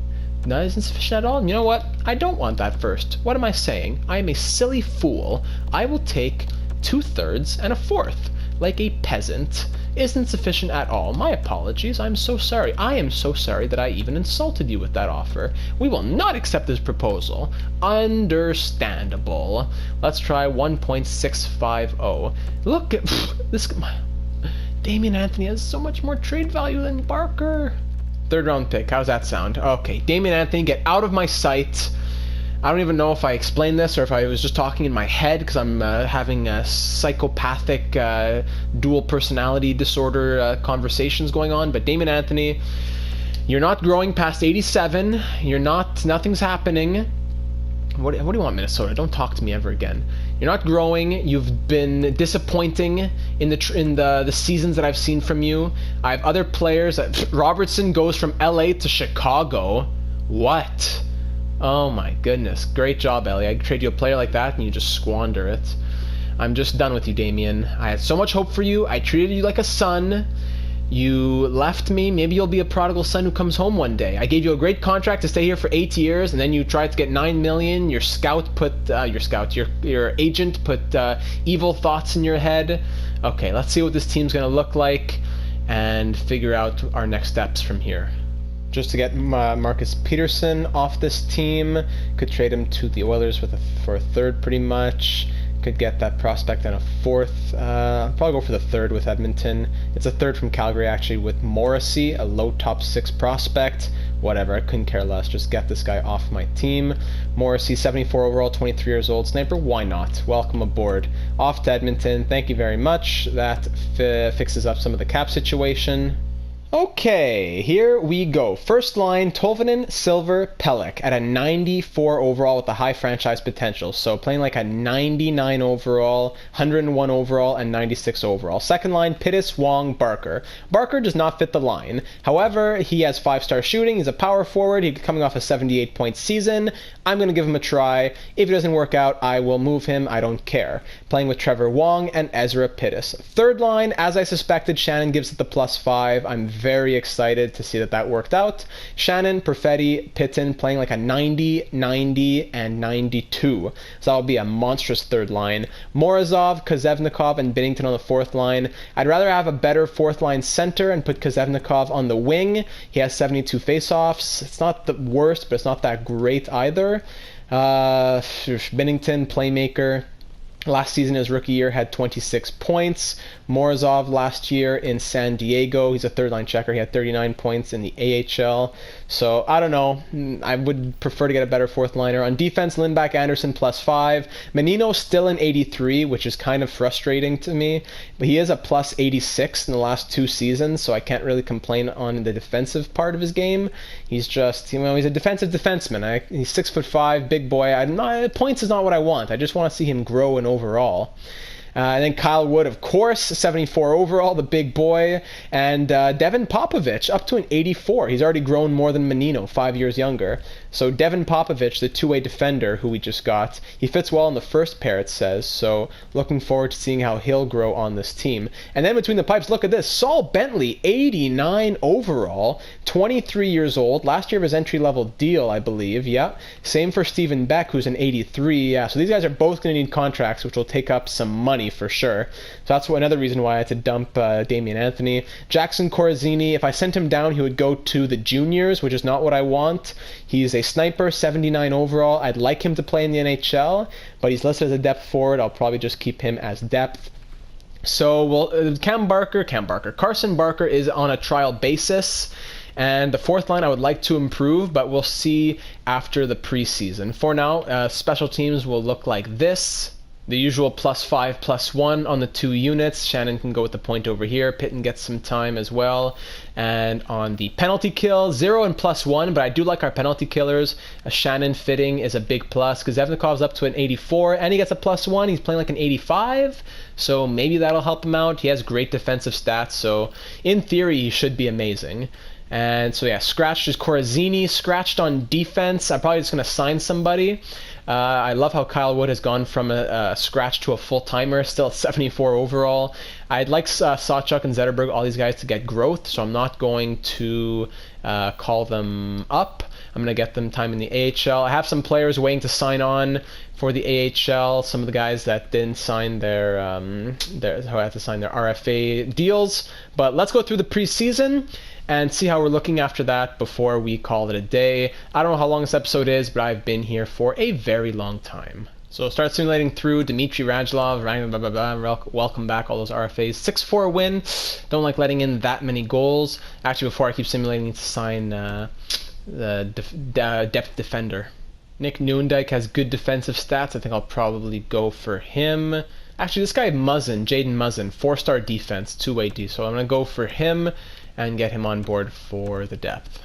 That isn't sufficient at all. And you know what? I don't want that first. What am I saying? I am a silly fool. I will take 2/3 and a fourth, like a peasant. Isn't sufficient at all. My apologies. I'm so sorry. I am so sorry that I even insulted you with that offer. We will not accept this proposal. Understandable. Let's try 1.650. Look at this. Damian Anthony has so much more trade value than Barker. 3rd round pick. How's that sound? Okay, Damian Anthony, get out of my sight. I don't even know if I explained this or if I was just talking in my head because I'm having a psychopathic dual personality disorder conversations going on. But Damian Anthony, you're not growing past 87. Nothing's happening. What do you want, Minnesota? Don't talk to me ever again. You're not growing. You've been disappointing in the seasons that I've seen from you. I have other players. Robertson goes from LA to Chicago. What? Oh my goodness. Great job, Ellie. I trade you a player like that and you just squander it. I'm just done with you, Damian. I had so much hope for you. I treated you like a son. You left me. Maybe you'll be a prodigal son who comes home one day. I gave you a great contract to stay here for 8 years, and then you tried to get $9 million. Your agent put evil thoughts in your head. Okay, let's see what this team's gonna look like, and figure out our next steps from here. Just to get Marcus Peterson off this team, could trade him to the Oilers for a third, pretty much. Could get that prospect and a fourth. I'll probably go for the third with Edmonton. It's a third from Calgary, actually, with Morrissey, a low top 6 prospect. Whatever, I couldn't care less. Just get this guy off my team. Morrissey, 74 overall, 23 years old. Sniper, why not? Welcome aboard. Off to Edmonton. Thank you very much. That fixes up some of the cap situation. Okay, here we go. First line, Tolvanen, Silver, Pelech at a 94 overall with a high franchise potential. So playing like a 99 overall, 101 overall, and 96 overall. Second line, Pittis, Wong, Barker. Barker does not fit the line. However, he has 5-star shooting. He's a power forward. He's coming off a 78-point season. I'm going to give him a try. If it doesn't work out, I will move him. I don't care. Playing with Trevor Wong and Ezra Pittis. Third line, as I suspected, Shannon gives it the +5. I'm very excited to see that worked out. Shannon, Perfetti, Pitton playing like a 90, 90, and 92. So that'll be a monstrous third line. Morozov, Kozevnikov, and Binnington on the fourth line. I'd rather have a better fourth line center and put Kozevnikov on the wing. He has 72 faceoffs. It's not the worst, but it's not that great either. Binnington, playmaker. Last season, his rookie year, had 26 points. Morozov last year in San Diego, he's a third-line checker. He had 39 points in the AHL. So, I don't know. I would prefer to get a better fourth-liner. On defense, Lindback, Anderson, +5. Menino still an 83, which is kind of frustrating to me. But he is a +86 in the last 2 seasons, so I can't really complain on the defensive part of his game. He's just, he's a defensive defenseman. He's 6'5", big boy. Points is not what I want. I just want to see him grow in overall. And then Kyle Wood, of course, 74 overall, the big boy. And Devin Popovich, up to an 84. He's already grown more than Menino, 5 years younger. So Devin Popovich, the two-way defender who we just got, he fits well in the first pair, it says. So looking forward to seeing how he'll grow on this team. And then between the pipes, look at this. Saul Bentley, 89 overall, 23 years old. Last year of his entry-level deal, I believe. Yeah. Same for Steven Beck, who's an 83. Yeah. So these guys are both going to need contracts, which will take up some money for sure. So that's another reason why I had to dump Damian Anthony. Jackson Corazzini, if I sent him down, he would go to the juniors, which is not what I want. He's a sniper, 79 overall. I'd like him to play in the NHL, but he's listed as a depth forward. I'll probably just keep him as depth. So, Carson Barker is on a trial basis. And the fourth line I would like to improve, but we'll see after the preseason. For now, special teams will look like this. The usual +5, +1 on the 2 units. Shannon can go with the point over here. Pitton gets some time as well. And on the penalty kill, 0 and +1, but I do like our penalty killers. A Shannon fitting is a big plus because Evnikov's up to an 84 and he gets a +1. He's playing like an 85, so maybe that'll help him out. He has great defensive stats, so in theory he should be amazing. And so yeah, scratched is Corazzini, scratched on defense. I'm probably just going to sign somebody. I love how Kyle Wood has gone from a scratch to a full-timer, still at 74 overall. I'd like Sawchuk and Zetterberg, all these guys, to get growth, so I'm not going to call them up. I'm going to get them time in the AHL. I have some players waiting to sign on for the AHL. Some of the guys that didn't sign who had to sign their RFA deals. But let's go through the preseason and see how we're looking after that before we call it a day. I don't know how long this episode is, but I've been here for a very long time. So start simulating through Dmitry Radulov, blah, blah, blah, welcome back, all those RFAs. 6-4 win. Don't like letting in that many goals. Actually, before I keep simulating, I need to sign the depth defender. Nick Newendike has good defensive stats. I think I'll probably go for him. Actually, this guy Muzzin, Jaden Muzzin, 4-star defense, 2-way D. So I'm going to go for him and get him on board for the depth.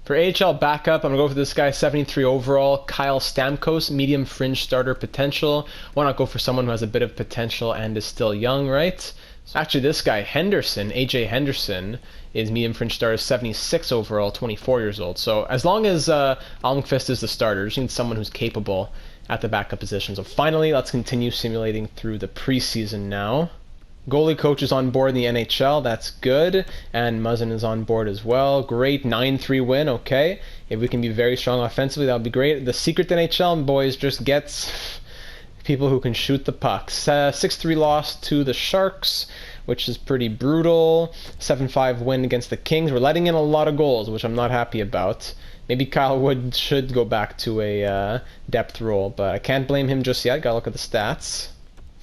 For AHL backup, I'm going to go for this guy, 73 overall, Kyle Stamkos, medium fringe starter potential. Why not go for someone who has a bit of potential and is still young, right? Actually, this guy, Henderson, AJ Henderson, is medium fringe starter, 76 overall, 24 years old. So as long as Almqvist is the starter, just need someone who's capable at the backup position. So finally, let's continue simulating through the preseason now. Goalie coach is on board in the NHL, that's good, and Muzzin is on board as well. Great, 9-3 win, okay. If we can be very strong offensively, that would be great. The secret to NHL, boys, just gets people who can shoot the pucks. 6-3 loss to the Sharks, which is pretty brutal. 7-5 win against the Kings. We're letting in a lot of goals, which I'm not happy about. Maybe Kyle Wood should go back to a depth role, but I can't blame him just yet. Gotta look at the stats.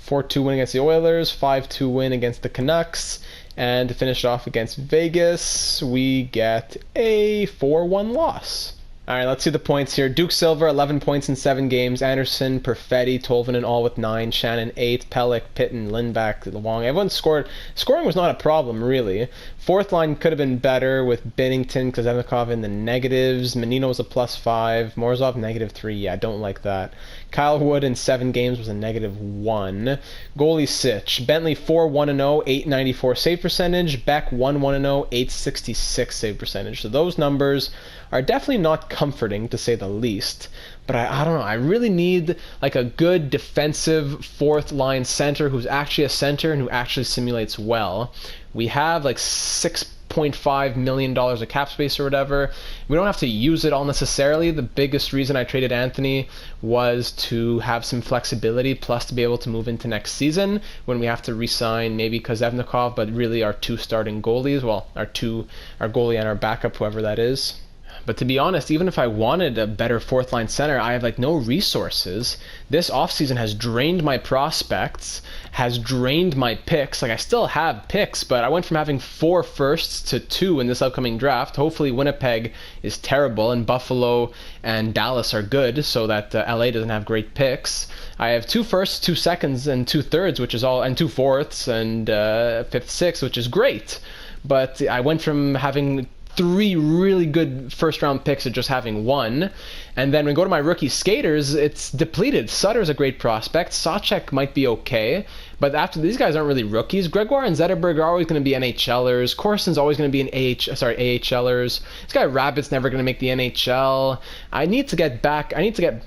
4-2 win against the Oilers, 5-2 win against the Canucks, and to finish off against Vegas, we get a 4-1 loss. All right, let's see the points here. Duke Silver, 11 points in 7 games. Anderson, Perfetti, Tolvanen all with 9. Shannon, 8. Pellick, Pitton, Lindback, Wong. Everyone scored. Scoring was not a problem, really. Fourth line could have been better with Binnington, Kazemnikov in the negatives. Menino was a +5. Morozov, -3. Yeah, I don't like that. Kyle Wood in 7 games was a -1. Goalie Sitch. Bentley 4-1-0, 894 save percentage. Beck 1-1-0, 866 save percentage. So those numbers are definitely not comforting, to say the least. But I don't know. I really need like a good defensive fourth line center who's actually a center and who actually simulates well. We have like $6.5 million of cap space or whatever. We don't have to use it all necessarily. The biggest reason I traded Anthony was to have some flexibility, plus to be able to move into next season when we have to re-sign maybe Kazemnikov, but really our 2 starting goalies. Well, our goalie and our backup, whoever that is. But to be honest, even if I wanted a better fourth line center, I have like no resources. This offseason has drained my prospects, has drained my picks. Like I still have picks, but I went from having 4 firsts to 2 in this upcoming draft. Hopefully Winnipeg is terrible and Buffalo and Dallas are good so that LA doesn't have great picks. I have 2 firsts, 2 seconds, and 2 thirds, which is all, and 2 fourths, and 5th, 6th, which is great. But I went from having 3 really good first round picks to just having 1. And then when we go to my rookie skaters, it's depleted. Sutter's a great prospect. Sacek might be okay. But after these guys aren't really rookies. Gregoire and Zetterberg are always going to be NHLers. Corson's always going to be AHLers. This guy Rabbit's never going to make the NHL. I need to get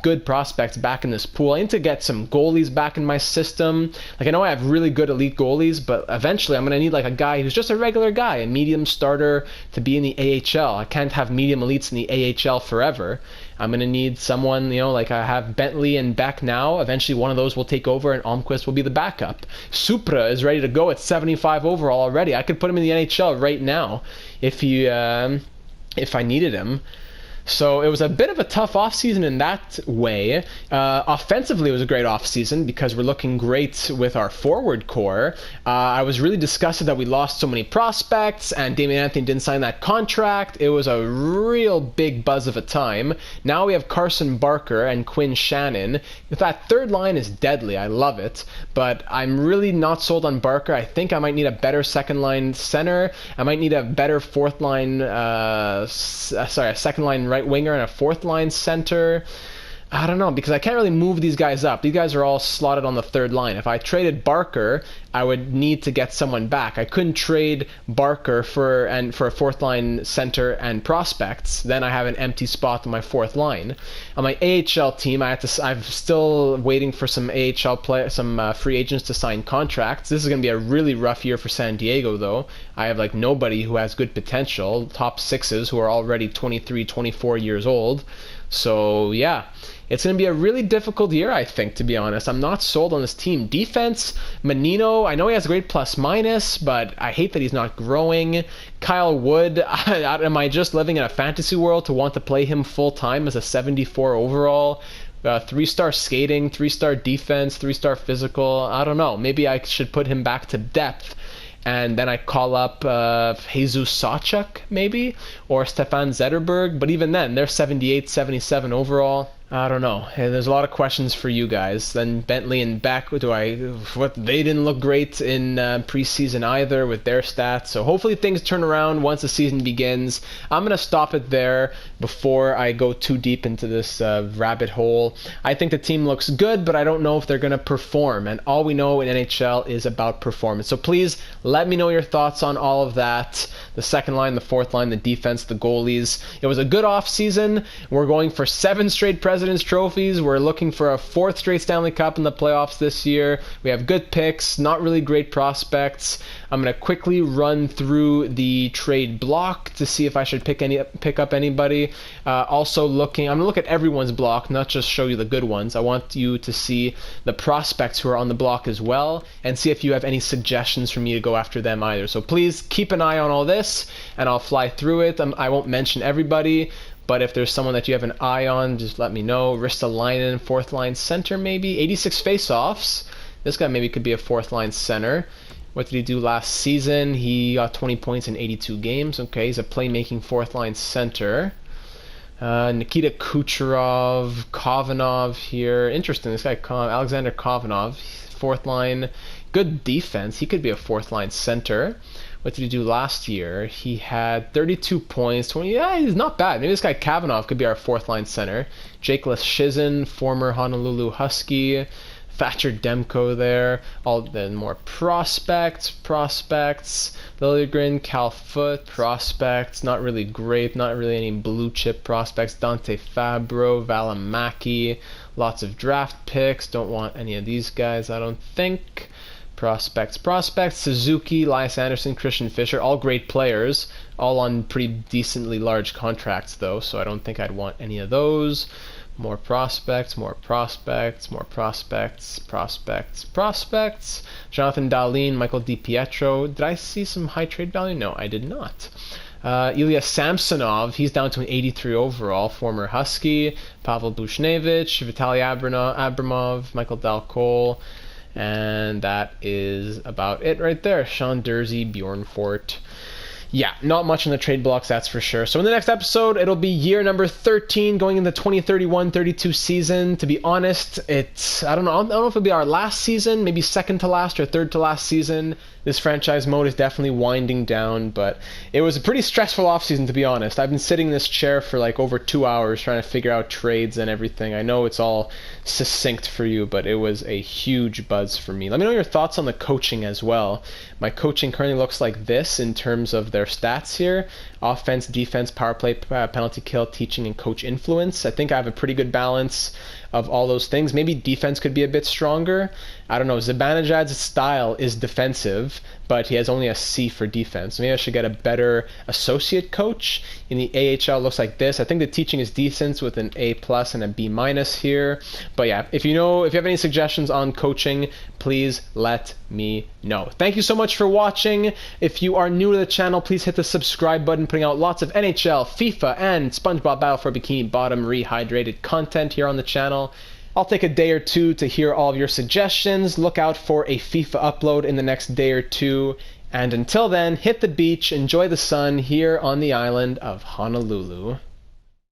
good prospects back in this pool. I need to get some goalies back in my system. Like I know I have really good elite goalies, but eventually I'm going to need like a guy who's just a regular guy, a medium starter to be in the AHL. I can't have medium elites in the AHL forever. I'm going to need someone, like I have Bentley and Beck now. Eventually one of those will take over and Almquist will be the backup. Supra is ready to go at 75 overall already. I could put him in the NHL right now if I needed him. So it was a bit of a tough offseason in that way. Offensively, it was a great offseason because we're looking great with our forward core. I was really disgusted that we lost so many prospects and Damian Anthony didn't sign that contract. It was a real big buzz of a time. Now we have Carson Barker and Quinn Shannon. That third line is deadly. I love it. But I'm really not sold on Barker. I think I might need a better second line center. I might need a better fourth line, a second line right winger and a fourth line center. I don't know, because I can't really move these guys up. These guys are all slotted on the third line. If I traded Barker, I would need to get someone back. I couldn't trade Barker for a fourth line center and prospects. Then I have an empty spot on my fourth line. On my AHL team, I'm still waiting for some free agents to sign contracts. This is going to be a really rough year for San Diego, though. I have like nobody who has good potential. Top sixes who are already 23, 24 years old. So yeah, it's going to be a really difficult year, I think, to be honest. I'm not sold on this team. Defense, Menino, I know he has a great plus-minus, but I hate that he's not growing. Kyle Wood, am I just living in a fantasy world to want to play him full-time as a 74 overall? 3-star skating, 3-star defense, 3-star physical. I don't know. Maybe I should put him back to depth. And then I call up Jesus Sawchuk, maybe, or Stefan Zetterberg. But even then, they're 78, 77 overall. I don't know. There's a lot of questions for you guys. Then Bentley and Beck, they didn't look great in preseason either with their stats. So hopefully things turn around once the season begins. I'm going to stop it there before I go too deep into this rabbit hole. I think the team looks good, but I don't know if they're going to perform. And all we know in NHL is about performance. So please let me know your thoughts on all of that. The second line, the fourth line, the defense, the goalies. It was a good offseason. We're going for 7 straight President's Trophies. We're looking for a 4th straight Stanley Cup in the playoffs this year. We have good picks, not really great prospects. I'm going to quickly run through the trade block to see if I should pick up anybody. I'm going to look at everyone's block, not just show you the good ones. I want you to see the prospects who are on the block as well and see if you have any suggestions for me to go after them either. So please keep an eye on all this and I'll fly through it. I won't mention everybody, but if there's someone that you have an eye on, just let me know. Ristolainen, fourth line center maybe. 86 faceoffs. This guy maybe could be a fourth line center. What did he do last season? He got 20 points in 82 games. Okay, he's a playmaking fourth line center. Nikita Kucherov, Kovanov here. Interesting, this guy, Alexander Kovanov, fourth line. Good defense. He could be a fourth line center. What did he do last year? He had 32 points. 20. Yeah, he's not bad. Maybe this guy Kovanov could be our fourth line center. Jake Leschyshyn, former Honolulu Husky. Thatcher Demko there. All then more prospects. Liljegren, Cal Foot, prospects. Not really great. Not really any blue chip prospects. Dante Fabro, Valimaki. Lots of draft picks. Don't want any of these guys, I don't think. Prospects. Suzuki, Elias Anderson, Christian Fischer. All great players. All on pretty decently large contracts, though, so I don't think I'd want any of those. More prospects. Jonathan Dahlin, Michael DiPietro. Did I see some high trade value? No, I did not. Ilya Samsonov, he's down to an 83 overall, former Husky. Pavel Bushnevich, Vitaly Abramov, Michael Dalcol. And that is about it right there. Sean Dursey, Bjorn Fort. Yeah, not much in the trade blocks, that's for sure. So in the next episode, it'll be year number 13 going into the 2031-32 season. To be honest, I don't know if it'll be our last season, maybe second to last or third to last season. This franchise mode is definitely winding down, but it was a pretty stressful offseason, to be honest. I've been sitting in this chair for like over 2 hours trying to figure out trades and everything. I know it's all succinct for you, but it was a huge buzz for me. Let me know your thoughts on the coaching as well. My coaching currently looks like this in terms of their stats here: offense, defense, power play, penalty kill, teaching, and coach influence. I think I have a pretty good balance of all those things. Maybe defense could be a bit stronger. I don't know. Zibanejad's style is defensive, but he has only a C for defense. Maybe I should get a better associate coach. In the AHL, it looks like this. I think the teaching is decent with an A+ and a B- here. But yeah, if you have any suggestions on coaching, please let me know. Thank you so much for watching. If you are new to the channel, please hit the subscribe button. Putting out lots of NHL, FIFA, and SpongeBob Battle for Bikini Bottom rehydrated content here on the channel. I'll take a day or two to hear all of your suggestions. Look out for a FIFA upload in the next day or two. And until then, hit the beach, enjoy the sun here on the island of Honolulu.